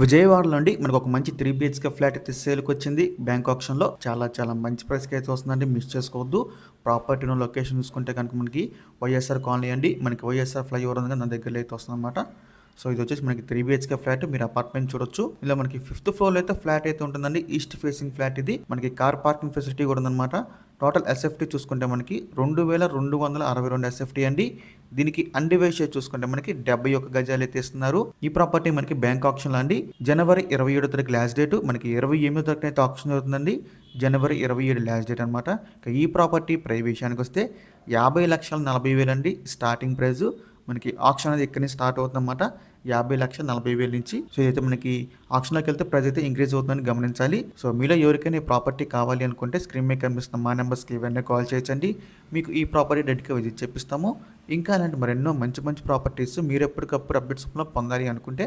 విజయవాడలో అండి మనకు ఒక మంచి 3 బిహెచ్‌కే ఫ్లాట్ అయితే సేల్‌కి వచ్చింది. బ్యాంక్ ఆక్షన్‌లో చాలా మంచి ప్రైస్‌కి అయితే వస్తుందండి. మిస్ చేసుకోవద్దు. ప్రాపర్టీను లొకేషన్ చూసుకుంటే కనుక మనకి వైఎస్ఆర్ కాలనీ అండి. మనకి వైఎస్ఆర్ ఫ్లైఓవర్ ఉంది కదా, దాని దగ్గరలో అయితే వస్తుందన్నమాట. సో ఇది వచ్చేసి మనకి 3 బిహెచ్‌కే ఫ్లాట్. మీరు అపార్ట్మెంట్ చూడొచ్చు. ఇలా మనకి 5th ఫ్లోర్‌లో అయితే ఫ్లాట్ అయితే ఉంటుందండి. ఈస్ట్ ఫేసింగ్ ఫ్లాట్ ఇది. మనకి కార్ పార్కింగ్ ఫెసిలిటీ కూడా ఉందన్నమాట. టోటల్ ఎస్ఎఫ్టీ చూసుకుంటే మనకి 2262 ఎస్ఎఫ్టీ అండి. దీనికి అన్డివైడ్ చూసుకుంటే మనకి 71 గజాలు అయితే ఇస్తున్నారు. ఈ ప్రాపర్టీ మనకి బ్యాంక్ ఆప్షన్ అండి. జనవరి 27 తారీఖు లాస్ట్ డేట్. మనకి 28 తారీఖు అయితే ఆప్షన్ అవుతుందండి. జనవరి 27 లాస్ట్ డేట్ అనమాట. ఈ ప్రాపర్టీ ప్రైస్ విషయానికి వస్తే 50,40,000 అండి స్టార్టింగ్ ప్రైస్. మనకి ఆప్షన్ అనేది ఇక్కడ నుంచి స్టార్ట్ అవుతుందన్నమాట. 50,40,000 నుంచి. సో ఇదైతే మనకి ఆప్షన్లోకి వెళ్తే ప్రైస్ అయితే ఇంక్రీజ్ అవుతుందని గమనించాలి. సో మీలో ఎవరికైనా ఈ ప్రాపర్టీ కావాలి అనుకుంటే స్క్రీన్ మీద కనిపిస్తున్న మా నెంబర్స్కి వెంటనే కాల్ చేయొచ్చండి. మీకు ఈ ప్రాపర్టీ డెట్గా విజిట్ చేపిస్తాము. ఇంకా అలాంటి మరెన్నో మంచి ప్రాపర్టీస్ మీరు ఎప్పటికప్పుడు అప్డేట్స్ పొందాలి అనుకుంటే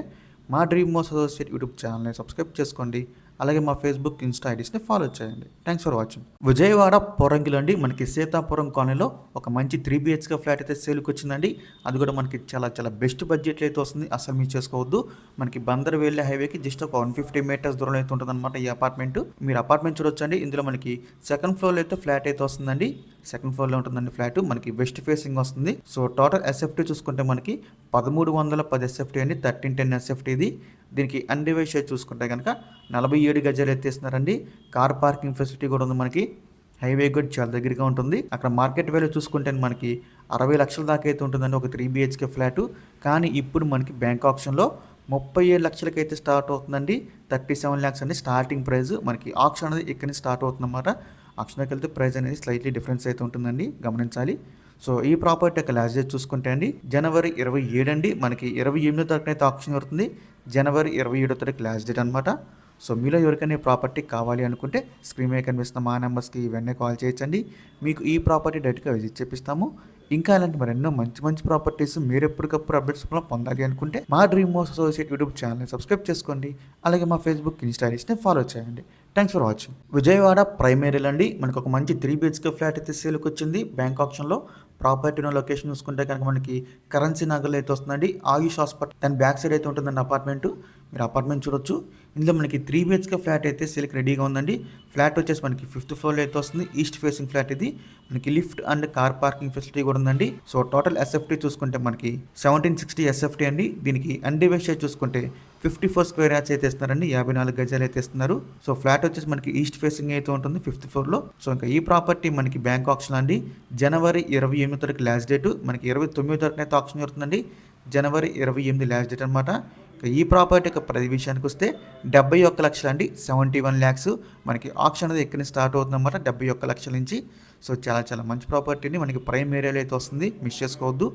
మా డ్రీమ్ హౌస్ అసోసియేట్ యూట్యూబ్ ఛానల్ని సబ్స్క్రైబ్ చేసుకోండి. అలాగే మా ఫేస్బుక్, ఇన్స్టా ఐడీస్ని ఫాలో చేయండి. Thanks for watching. విజయవాడ పొరంగిలో అండి మనకి సీతాపురం కాలనీలో ఒక మంచి 3 బిహెచ్కే ఫ్లాట్ అయితే సేల్కి వచ్చిందండి. అది కూడా మనకి చాలా బెస్ట్ బడ్జెట్లో అయితే వస్తుంది. అసలు మీరు చేసుకోవద్దు. మనకి బందర్ వెళ్ళే హైవేకి జస్ట్ ఒక 150 మీటర్స్ దూరంలో అయితే ఉంటుంది అనమాట ఈ అపార్ట్మెంట్. మీరు అపార్ట్మెంట్ చూడొచ్చండి. ఇందులో మనకి సెకండ్ ఫ్లోర్లో అయితే ఫ్లాట్ అయితే వస్తుందండి. సెకండ్ ఫ్లోర్లో ఉంటుందండి ఫ్లాట్. మనకి వెస్ట్ ఫేసింగ్ వస్తుంది. సో టోటల్ ఎస్ఎఫ్టీ చూసుకుంటే మనకి 1310 ఎస్ఎఫ్టీ అండి. 1310 ఎస్ఎఫ్టీ ఇది. దీనికి అన్డివైడ్ షేర్ చూసుకుంటే కనుక 47 గజాలు ఎత్తేస్తున్నారండి. కార్ పార్కింగ్ ఫెసిలిటీ కూడా ఉంది మనకి. హైవే కూడా చాలా దగ్గరగా ఉంటుంది. అక్కడ మార్కెట్ వాల్యూ చూసుకుంటే మనకి 60 లక్షల దాకా అయితే ఉంటుందండి ఒక 3 బిహెచ్కే ఫ్లాటు. కానీ ఇప్పుడు మనకి బ్యాంక్ ఆప్షన్లో 37 లక్షలకి అయితే స్టార్ట్ అవుతుందండి. 37 ల్యాక్స్ అండి స్టార్టింగ్ ప్రైస్. మనకి ఆప్షన్ అనేది ఇక్కడ నుంచి స్టార్ట్ అవుతుందన్నమాట. ఆప్షన్కి వెళ్తే ప్రైస్ అనేది స్లైట్లీ డిఫరెన్స్ అయితే ఉంటుందండి, గమనించాలి. సో ఈ ప్రాపర్టీ యొక్క లాస్ట్ డేట్ చూసుకుంటే అండి జనవరి 27 అండి. మనకి 28 తారీఖున అయితే ఆప్షన్ అవుతుంది. జనవరి 27 తారీఖు లాస్ట్ డేట్ అనమాట. సో మీలో ఎవరికైనా ఈ ప్రాపర్టీ కావాలి అనుకుంటే స్క్రీన్ మీద కనిపిస్తున్న మా నెంబర్స్కి వెంటనే కాల్ చేయొచ్చండి. మీకు ఈ ప్రాపర్టీ డైరెక్ట్గా విజిట్ చేపిస్తాము. ఇంకా అలాంటి మరెన్నో మంచి ప్రాపర్టీస్ మీరు ఎప్పటికప్పుడు అప్డేట్స్ పొందాలి అనుకుంటే మా డ్రీమ్ హౌస్ అసోసియేట్ యూట్యూబ్ ఛానల్ని సబ్స్క్రైబ్ చేసుకోండి. అలాగే మా ఫేస్బుక్, ఇన్స్టా ఐడీస్ని ఫాలో చేయండి. Thanks for watching. విజయవాడ ప్రైమరీలో అండి మనకు ఒక మంచి 3 బిహెచ్కే ఫ్లాట్ అయితే సేల్కి వచ్చింది బ్యాంక్ ఆప్షన్లో. ప్రాపర్టీ లొకేషన్ చూసుకుంటే కనుక మనకి కరెన్సీ నగర్లో అయితే వస్తుందండి. ఆయుష్ హాస్పిటల్ దాని బ్యాక్ సైడ్ అయితే ఉంటుందండి అపార్ట్మెంట్. మీరు అపార్ట్మెంట్ చూడొచ్చు. ఇందులో మనకి 3 బిహెచ్కే ఫ్లాట్ అయితే సేల్కి రెడీగా ఉందండి. ఫ్లాట్ వచ్చేసి మనకి 5th ఫ్లోర్లో అయితే వస్తుంది. ఈస్ట్ ఫేసింగ్ ఫ్లాట్ ఇది. మనకి lift and car parking facility కూడా ఉందండి. సో టోటల్ ఎస్ఎఫ్టీ చూసుకుంటే మనకి 1760 ఎస్ఎఫ్టీ అండి. దీనికి అన్డివైడ్ షేర్ చూసుకుంటే 54 స్క్వేర్ యార్డ్స్ అయితే ఇస్తున్నారండి. 54 గజాలు అయితే ఇస్తున్నారు. సో ఫ్లాట్ వచ్చేసి మనకి ఈస్ట్ ఫేసింగ్ అయితే ఉంటుంది 5th ఫ్లోర్లో. సో ఇంకా ఈ ప్రాపర్టీ మనకి బ్యాంక్ ఆప్షన్ అండి. జనవరి 28 తారీఖు లాస్ట్ డేట్. మనకి 29 తారీఖున అయితే ఆప్షన్ జరుగుతుందండి. జనవరి 28 లాస్ట్ డేట్ అనమాట. ఈ ప్రాపర్టీ యొక్క ప్రతి విషయానికి వస్తే 71 లక్షలు అండి. 71 ల్యాక్స్. మనకి ఆప్షన్ అనేది ఎక్కడి నుంచి స్టార్ట్ అవుతుందన్నమాట. 71 లక్షల నుంచి. సో చాలా మంచి ప్రాపర్టీని మనకి ప్రైమ్ ఏరియాలో అయితే వస్తుంది. మిస్ చేసుకోవద్దు.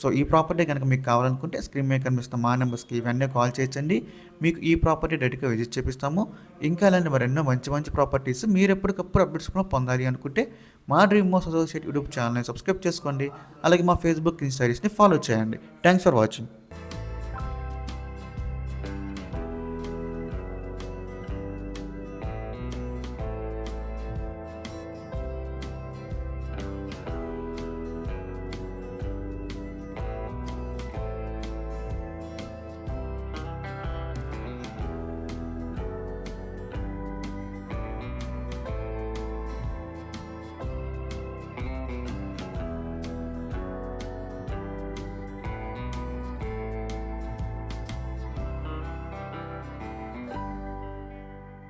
సో ఈ ప్రాపర్టీ కనుక మీకు కావాలనుకుంటే స్క్రీన్ మీద కనిపిస్తున్న మా నెంబర్స్కి వెంటనే కాల్ చేయొచ్చండి. మీకు ఈ ప్రాపర్టీ డైరెక్ట్గా విజిట్ చేపిస్తాము. ఇంకా అలాంటి మరెన్నో మంచి ప్రాపర్టీస్ మీరు ఎప్పటికప్పుడు అప్డేట్స్ పొందాలి అనుకుంటే మా డ్రీమ్ హౌస్ అసోసియేట్ యూట్యూబ్ ఛానల్ని సబ్స్క్రైబ్ చేసుకోండి. అలాగే మా ఫేస్బుక్, ఇన్స్టా ఐడీస్ని ఫాలో చేయండి. Thanks for watching.